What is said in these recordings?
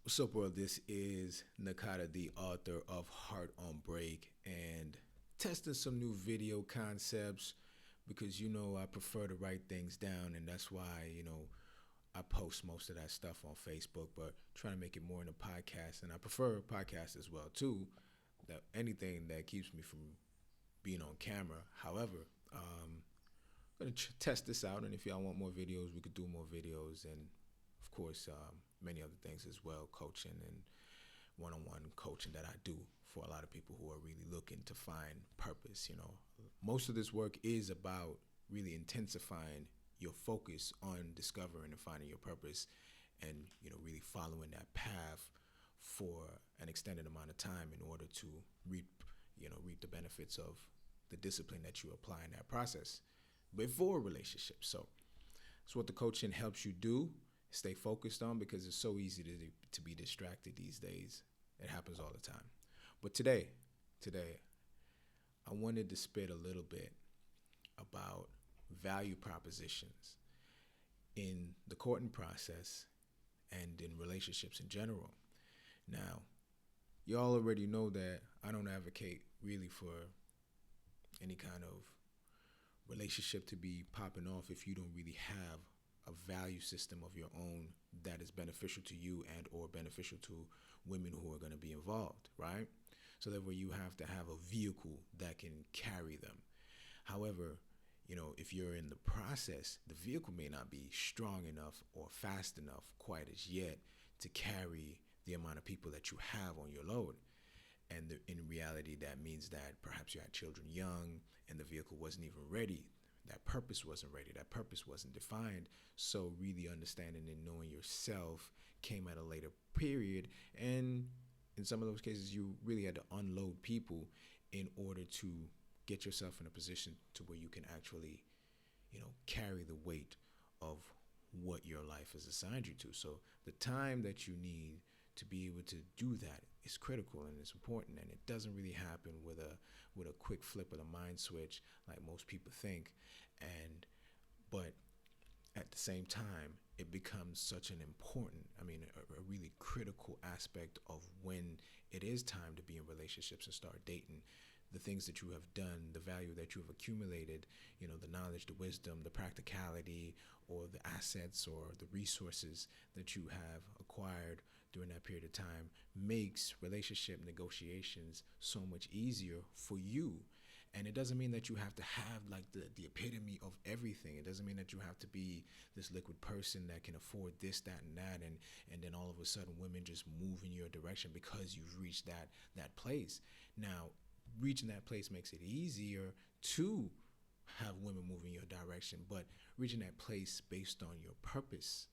What's up, world? This is NAKADA, the author of Heart on Break, and testing some new video concepts because I prefer to write things down, and that's why I post most of that stuff on Facebook, but trying to make it more in a podcast, and I prefer podcasts as well too. That anything that keeps me from being on camera. However, I'm gonna test this out, and if y'all want more videos, we could do more videos, and of course, many other things as well, coaching and one-on-one coaching that I do for a lot of people who are really looking to find purpose. Most of this work is about really intensifying your focus on discovering and finding your purpose, and really following that path for an extended amount of time in order to reap reap the benefits of the discipline that you apply in that process before relationships. So it's what the coaching helps you do. Stay focused on, because it's so easy to be distracted these days. It happens all the time. But today, I wanted to spit a little bit about value propositions in the courting process and in relationships in general. Now, y'all already know that I don't advocate really for any kind of relationship to be popping off if you don't really have a value system of your own that is beneficial to you and or beneficial to women who are going to be involved, right? So that way you have to have a vehicle that can carry them. However, if you're in the process, the vehicle may not be strong enough or fast enough quite as yet to carry the amount of people that you have on your load. And in reality, that means that perhaps you had children young and the vehicle wasn't even ready. That purpose wasn't ready. That purpose wasn't defined. So really understanding and knowing yourself came at a later period. And in some of those cases, you really had to unload people in order to get yourself in a position to where you can actually, carry the weight of what your life has assigned you to. So the time that you need to be able to do that is critical and it's important, and it doesn't really happen with a quick flip of the mind switch like most people think. And but at the same time, it becomes such an important, a really critical aspect of when it is time to be in relationships and start dating. The things that you have done, the value that you have accumulated, the knowledge, the wisdom, the practicality, or the assets or the resources that you have acquired during that period of time makes relationship negotiations so much easier for you. And it doesn't mean that you have to have like the epitome of everything. It doesn't mean that you have to be this liquid person that can afford this, that, and that, and then all of a sudden women just move in your direction because you've reached that place. Now, reaching that place makes it easier to have women move in your direction, but reaching that place based on your purpose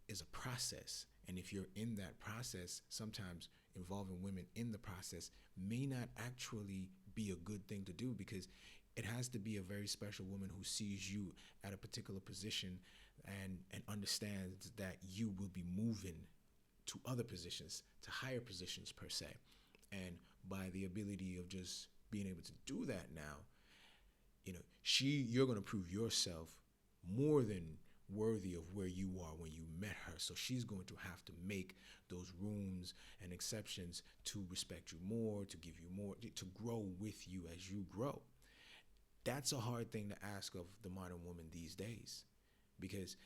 is a process. And if you're in that process, sometimes involving women in the process may not actually be a good thing to do, because it has to be a very special woman who sees you at a particular position and understands that you will be moving to other positions, to higher positions per se. And by the ability of just being able to do that now, you're going to prove yourself more than worthy of where you are when you met her. So she's going to have to make those rooms and exceptions to respect you more, to give you more, to grow with you as you grow. That's a hard thing to ask of the modern woman these days, because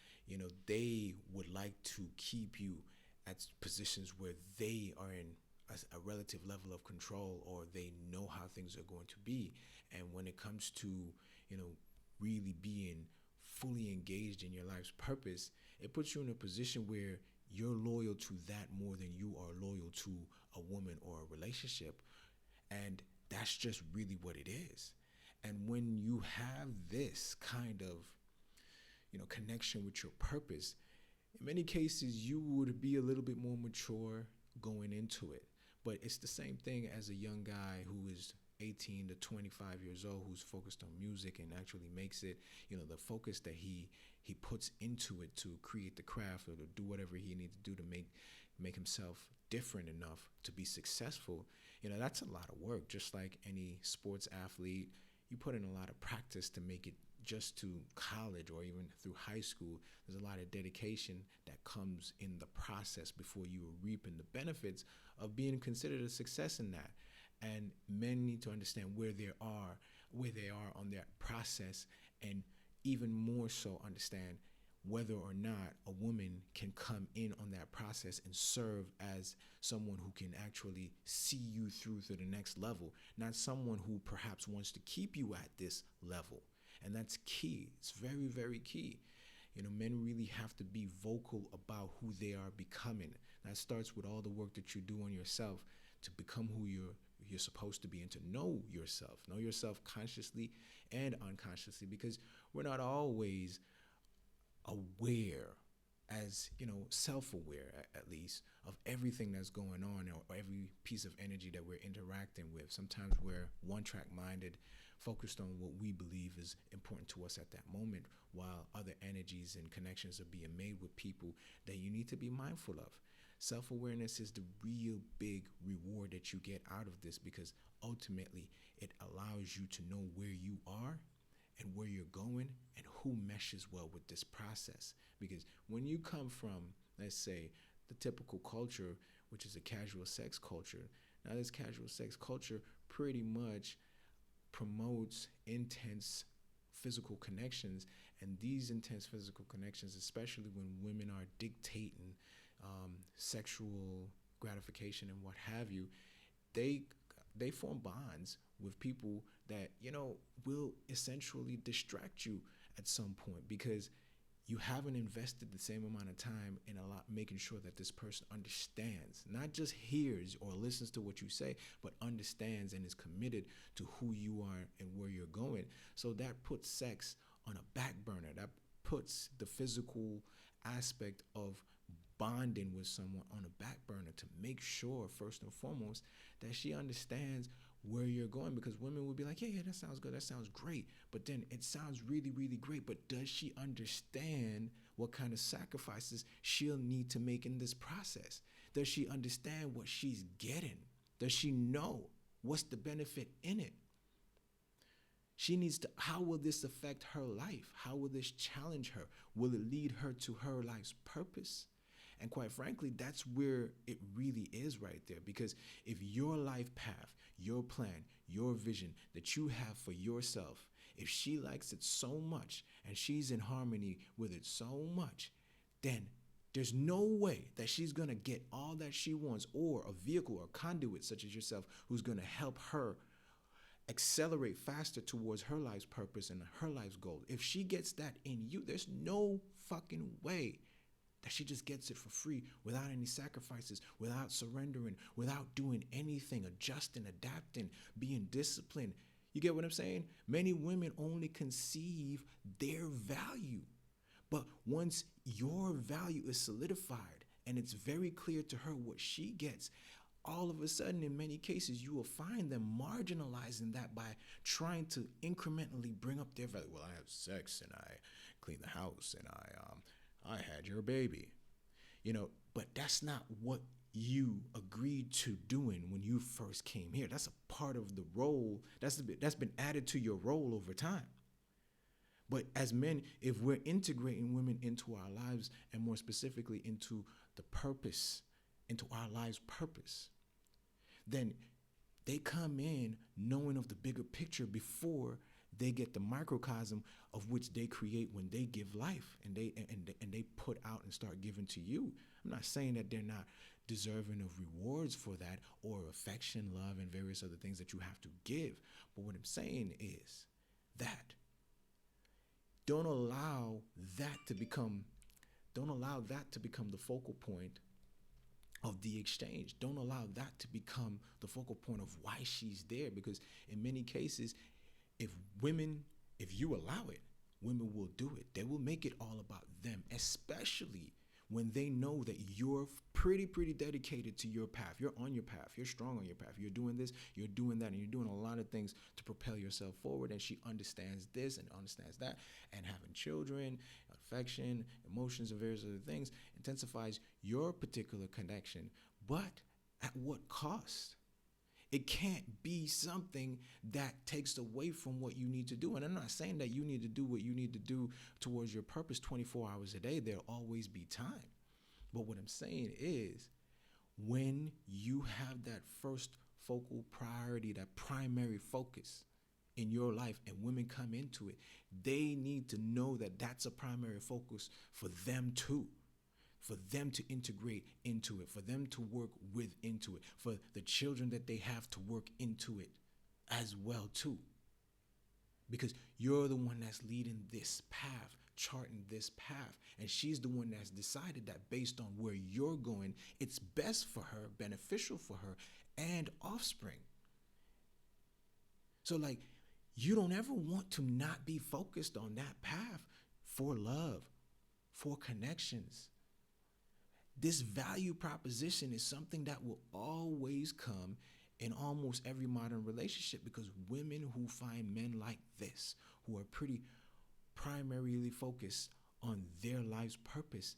they would like to keep you at positions where they are in a relative level of control, or they know how things are going to be. And when it comes to really being fully engaged in your life's purpose, it puts you in a position where you're loyal to that more than you are loyal to a woman or a relationship. And that's just really what it is. And when you have this kind of connection with your purpose, in many cases you would be a little bit more mature going into it. But it's the same thing as a young guy who is 18 to 25 years old, who's focused on music and actually makes it, the focus that he puts into it to create the craft or to do whatever he needs to do to make himself different enough to be successful. That's a lot of work. Just like any sports athlete, you put in a lot of practice to make it just to college or even through high school. There's a lot of dedication that comes in the process before you are reaping the benefits of being considered a success in that. And men need to understand where they are on their process, and even more so understand whether or not a woman can come in on that process and serve as someone who can actually see you through to the next level, not someone who perhaps wants to keep you at this level. And that's key. It's very, very key. Men really have to be vocal about who they are becoming. That starts with all the work that you do on yourself to become who you're supposed to be, and to know yourself consciously and unconsciously, because we're not always aware, as self-aware at least, of everything that's going on, or every piece of energy that we're interacting with. Sometimes we're one-track minded, focused on what we believe is important to us at that moment, while other energies and connections are being made with people that you need to be mindful of. Self-awareness is the real big reward that you get out of this, because ultimately it allows you to know where you are and where you're going and who meshes well with this process. Because when you come from, let's say, the typical culture, which is a casual sex culture, now this casual sex culture pretty much promotes intense physical connections, and these intense physical connections, especially when women are dictating sexual gratification and what have you, they form bonds with people that will essentially distract you at some point, because you haven't invested the same amount of time in making sure that this person understands, not just hears or listens to what you say, but understands and is committed to who you are and where you're going. So that puts sex on a back burner. That puts the physical aspect of bonding with someone on a back burner, to make sure, first and foremost, that she understands where you're going. Because women will be like, yeah, that sounds good, that sounds great, but then it sounds really, really great, but does she understand what kind of sacrifices she'll need to make in this process? Does she understand what she's getting? Does she know what's the benefit in it? She needs to, how will this affect her life? How will this challenge her? Will it lead her to her life's purpose? And quite frankly, that's where it really is right there. Because if your life path, your plan, your vision that you have for yourself, if she likes it so much and she's in harmony with it so much, then there's no way that she's going to get all that she wants, or a vehicle or conduit such as yourself who's going to help her accelerate faster towards her life's purpose and her life's goal. If she gets that in you, there's no fucking way that she just gets it for free, without any sacrifices, without surrendering, without doing anything, adjusting, adapting, being disciplined. You get what I'm saying? Many women only conceive their value. But once your value is solidified and it's very clear to her what she gets, all of a sudden, in many cases, you will find them marginalizing that by trying to incrementally bring up their value. Well, I have sex and I clean the house and I had your baby, but that's not what you agreed to doing when you first came here. That's a part of the role that's been added to your role over time. But as men, if we're integrating women into our lives, and more specifically into the purpose, into our lives' purpose, then they come in knowing of the bigger picture before they get the microcosm of which they create when they give life and they put out and start giving to you. I'm not saying that they're not deserving of rewards for that, or affection, love, and various other things that you have to give. But what I'm saying is that don't allow that to become the focal point of the exchange. Don't allow that to become the focal point of why she's there, because in many cases, if you allow it, women will do it. They will make it all about them, especially when they know that you're pretty dedicated to your path. You're on your path. You're strong on your path. You're doing this, you're doing that, and you're doing a lot of things to propel yourself forward. And she understands this and understands that. And having children, affection, emotions, and various other things intensifies your particular connection. But at what cost? It can't be something that takes away from what you need to do. And I'm not saying that you need to do what you need to do towards your purpose 24 hours a day. There'll always be time. But what I'm saying is, when you have that first focal priority, that primary focus in your life, and women come into it, they need to know that that's a primary focus for them too. For them to integrate into it, for them to work with into it, for the children that they have to work into it as well too. Because you're the one that's leading this path, charting this path, and she's the one that's decided that based on where you're going, it's best for her, beneficial for her, and offspring. So like, you don't ever want to not be focused on that path for love, for connections. This value proposition is something that will always come in almost every modern relationship, because women who find men like this, who are pretty primarily focused on their life's purpose,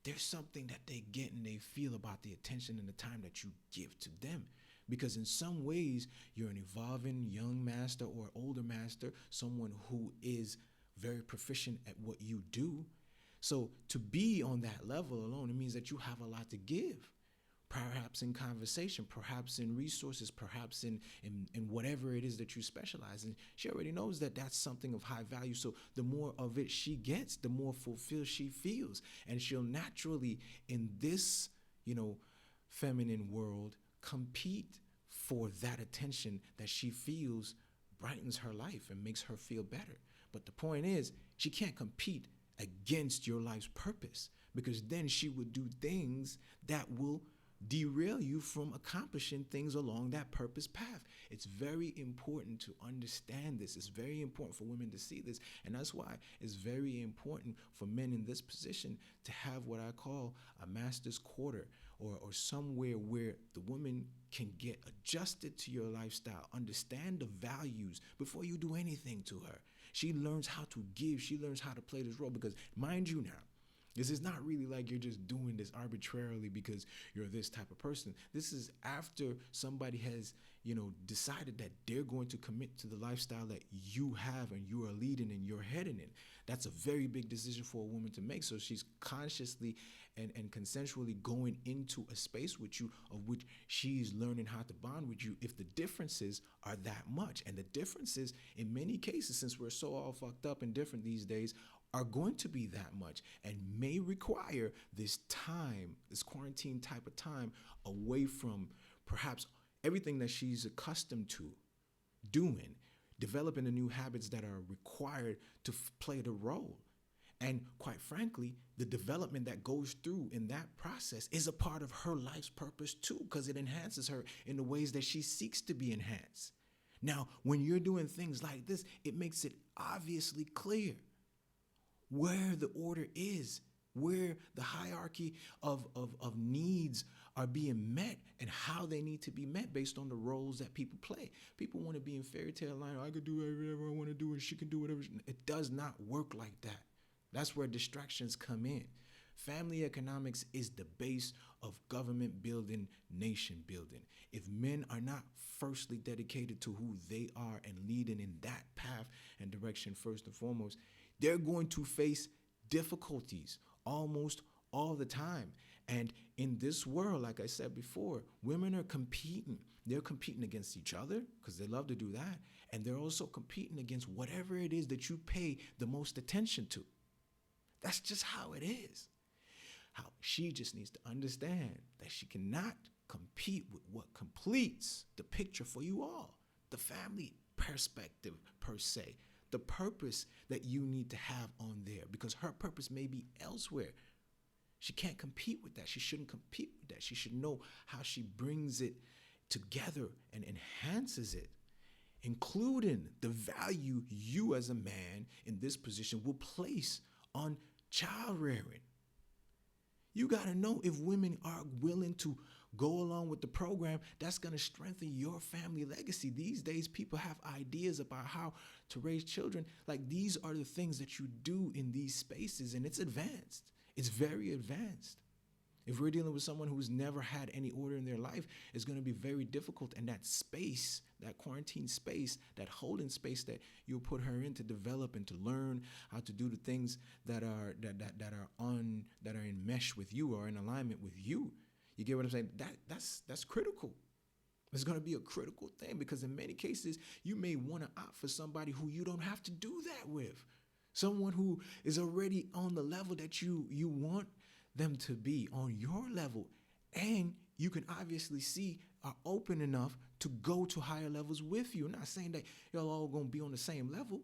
there's something that they get and they feel about the attention and the time that you give to them. Because in some ways, you're an evolving young master or older master, someone who is very proficient at what you do. So to be on that level alone, it means that you have a lot to give, perhaps in conversation, perhaps in resources, perhaps in whatever it is that you specialize in. She already knows that that's something of high value. So the more of it she gets, the more fulfilled she feels. And she'll naturally, in this, feminine world, compete for that attention that she feels brightens her life and makes her feel better. But the point is, she can't compete against your life's purpose, because then she would do things that will derail you from accomplishing things along that purpose path. It's very important to understand this. It's very important for women to see this. And that's why it's very important for men in this position to have what I call a master's quarter, or somewhere where the woman can get adjusted to your lifestyle, understand the values before you do anything to her. She learns how to give. She learns how to play this role, because mind you now, this is not really like you're just doing this arbitrarily because you're this type of person. This is after somebody has, decided that they're going to commit to the lifestyle that you have and you are leading and you're heading in. That's a very big decision for a woman to make. So she's consciously and consensually going into a space with you, of which she's learning how to bond with you, if the differences are that much. And the differences, in many cases, since we're so all fucked up and different these days, are going to be that much, and may require this time, this quarantine type of time, away from perhaps everything that she's accustomed to doing, developing the new habits that are required to play the role. And quite frankly, the development that goes through in that process is a part of her life's purpose too, because it enhances her in the ways that she seeks to be enhanced. Now, when you're doing things like this, it makes it obviously clear where the order is, where the hierarchy of needs are being met, and how they need to be met based on the roles that people play. People want to be in fairy tale line, I could do whatever I want to do and she can do whatever. It does not work like that. That's where distractions come in. Family economics is the base of government building, nation building. If men are not firstly dedicated to who they are and leading in that path and direction first and foremost, they're going to face difficulties almost all the time. And in this world, like I said before, women are competing. They're competing against each other, because they love to do that. And they're also competing against whatever it is that you pay the most attention to. That's just how it is. How she just needs to understand that she cannot compete with what completes the picture for you all, the family perspective per se, the purpose that you need to have on there, because her purpose may be elsewhere. She can't compete with that. She shouldn't compete with that. She should know how she brings it together and enhances it, including the value you as a man in this position will place on child rearing. You got to know, if women are willing to go along with the program, that's going to strengthen your family legacy. These days, people have ideas about how to raise children. Like, these are the things that you do in these spaces, and it's advanced. It's very advanced. If we're dealing with someone who's never had any order in their life, it's going to be very difficult. And that space, that quarantine space, that holding space that you'll put her in to develop and to learn how to do the things that are in mesh with you or in alignment with you. You get what I'm saying? That's critical. It's going to be a critical thing because in many cases, you may want to opt for somebody who you don't have to do that with. Someone who is already on the level that you want them to be, on your level. And you can obviously see are open enough to go to higher levels with you. I'm not saying that y'all all going to be on the same level,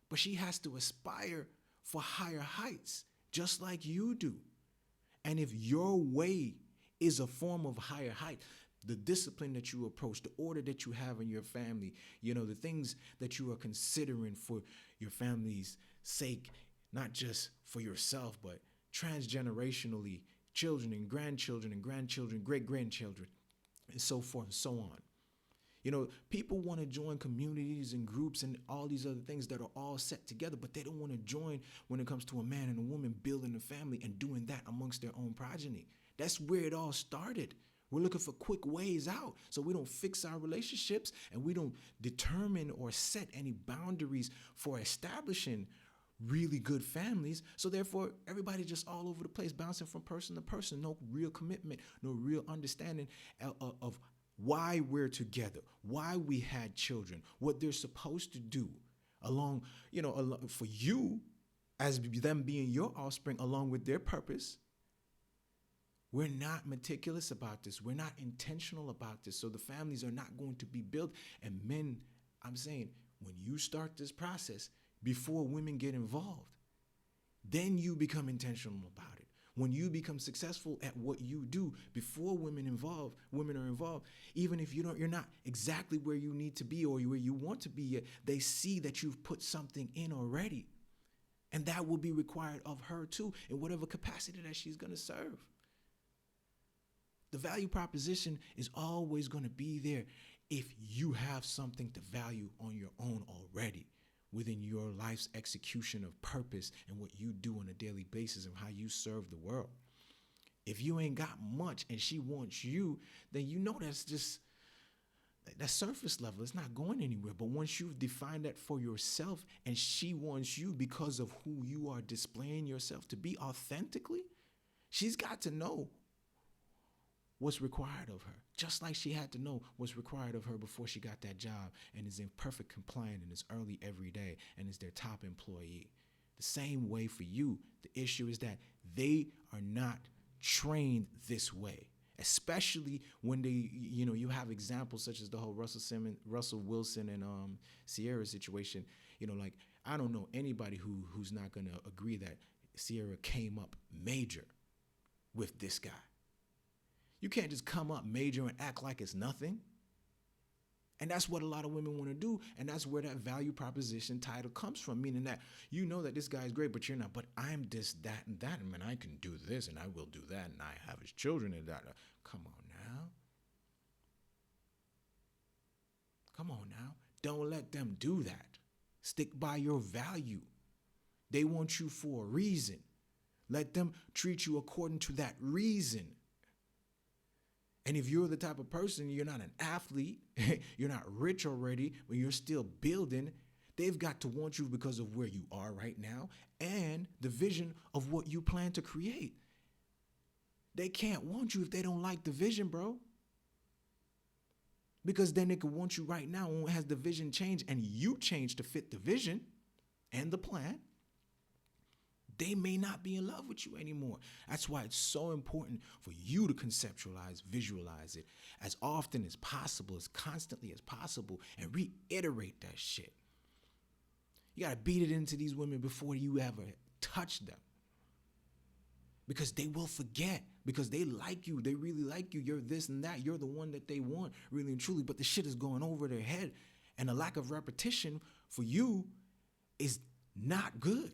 but she has to aspire for higher heights, just like you do. And if your way is a form of higher height, the discipline that you approach, the order that you have in your family, the things that you are considering for your family's sake, not just for yourself, but transgenerationally, children and grandchildren, great-grandchildren, and so forth and so on. People want to join communities and groups and all these other things that are all set together, but they don't want to join when it comes to a man and a woman building a family and doing that amongst their own progeny. That's where it all started. We're looking for quick ways out so we don't fix our relationships and we don't determine or set any boundaries for establishing really good families. So therefore, everybody just all over the place, bouncing from person to person. No real commitment, no real understanding of why we're together, why we had children, what they're supposed to do for you as them being your offspring along with their purpose. We're not meticulous about this. We're not intentional about this. So the families are not going to be built. And men, I'm saying, when you start this process, before women get involved, then you become intentional about it. When you become successful at what you do before women are involved, even if you're not exactly where you need to be or where you want to be yet, they see that you've put something in already. And that will be required of her too, in whatever capacity that she's going to serve. The value proposition is always going to be there if you have something to value on your own already within your life's execution of purpose and what you do on a daily basis and how you serve the world. If you ain't got much and she wants you, then that's surface level. It's not going anywhere. But once you've defined that for yourself and she wants you because of who you are displaying yourself to be authentically, she's got to know what's required of her, just like she had to know what's required of her before she got that job and is in perfect compliance and is early every day and is their top employee. The same way for you, the issue is that they are not trained this way, especially when you have examples such as the whole Russell Wilson and Sierra situation. I don't know anybody who's not going to agree that Sierra came up major with this guy. You can't just come up major and act like it's nothing. And that's what a lot of women want to do. And that's where that value proposition title comes from, meaning that you know that this guy's great, but you're not. But I'm this, that, and that. And I can do this, and I will do that, and I have his children and that. Come on now. Come on now. Don't let them do that. Stick by your value. They want you for a reason. Let them treat you according to that reason. And if you're the type of person, you're not an athlete, you're not rich already, but you're still building, they've got to want you because of where you are right now and the vision of what you plan to create. They can't want you if they don't like the vision, bro. Because then they could want you right now when has the vision changed and you change to fit the vision and the plan. They may not be in love with you anymore. That's why it's so important for you to conceptualize, visualize it as often as possible, as constantly as possible, and reiterate that shit. You got to beat it into these women before you ever touch them. Because they will forget, because they like you. They really like you. You're this and that. You're the one that they want, really and truly. But the shit is going over their head. And the lack of repetition for you is not good.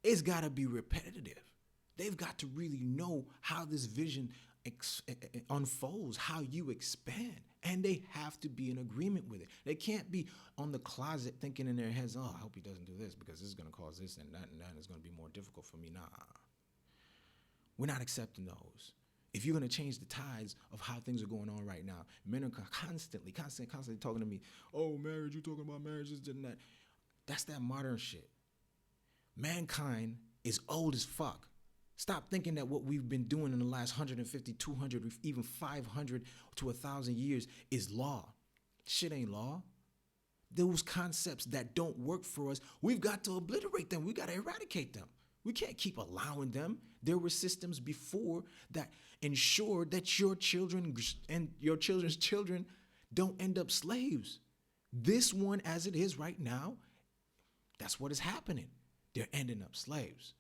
It's got to be repetitive. They've got to really know how this vision unfolds, how you expand. And they have to be in agreement with it. They can't be on the closet thinking in their heads, oh, I hope he doesn't do this because this is going to cause this and that it's going to be more difficult for me. Nah. We're not accepting those. If you're going to change the tides of how things are going on right now, men are constantly talking to me, oh, marriage, you talking about marriage, this and that. That's that modern shit. Mankind is old as fuck. Stop thinking that what we've been doing in the last 150, 200, even 500 to 1,000 years is law. Shit ain't law. Those concepts that don't work for us, we've got to obliterate them. We got to eradicate them. We can't keep allowing them. There were systems before that ensured that your children and your children's children don't end up slaves. This one, as it is right now, that's what is happening. They're ending up slaves.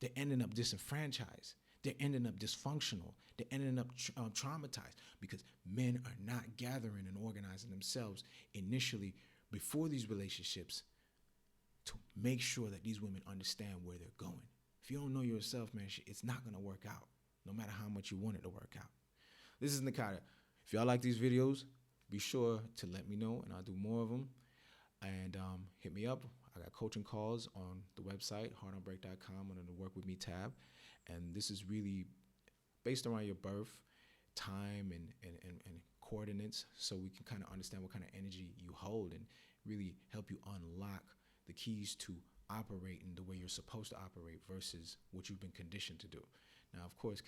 They're ending up disenfranchised. They're ending up dysfunctional. They're ending up traumatized because men are not gathering and organizing themselves initially before these relationships to make sure that these women understand where they're going. If you don't know yourself, man, it's not going to work out, no matter how much you want it to work out. This is NAKADA. If y'all like these videos, be sure to let me know, and I'll do more of them. And hit me up. I got coaching calls on the website, heartonbreak.com, under the Work With Me tab. And this is really based around your birth, time, and coordinates, so we can kind of understand what kind of energy you hold and really help you unlock the keys to operating the way you're supposed to operate versus what you've been conditioned to do. Now, of course,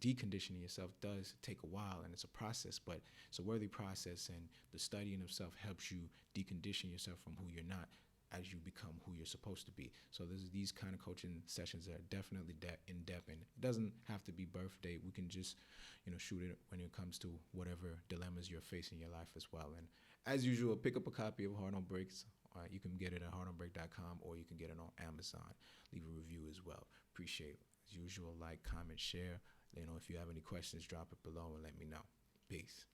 deconditioning yourself does take a while, and it's a process, but it's a worthy process, and the studying of self helps you decondition yourself from who you're not as you become who you're supposed to be. So there's these kind of coaching sessions that are definitely in depth, and it doesn't have to be birthday. We can just, shoot it when it comes to whatever dilemmas you're facing in your life as well. And as usual, pick up a copy of Heart on Breaks. You can get it at heartonbreak.com, or you can get it on Amazon. Leave a review as well. Appreciate it. As usual, like, comment, share. If you have any questions, drop it below and let me know. Peace.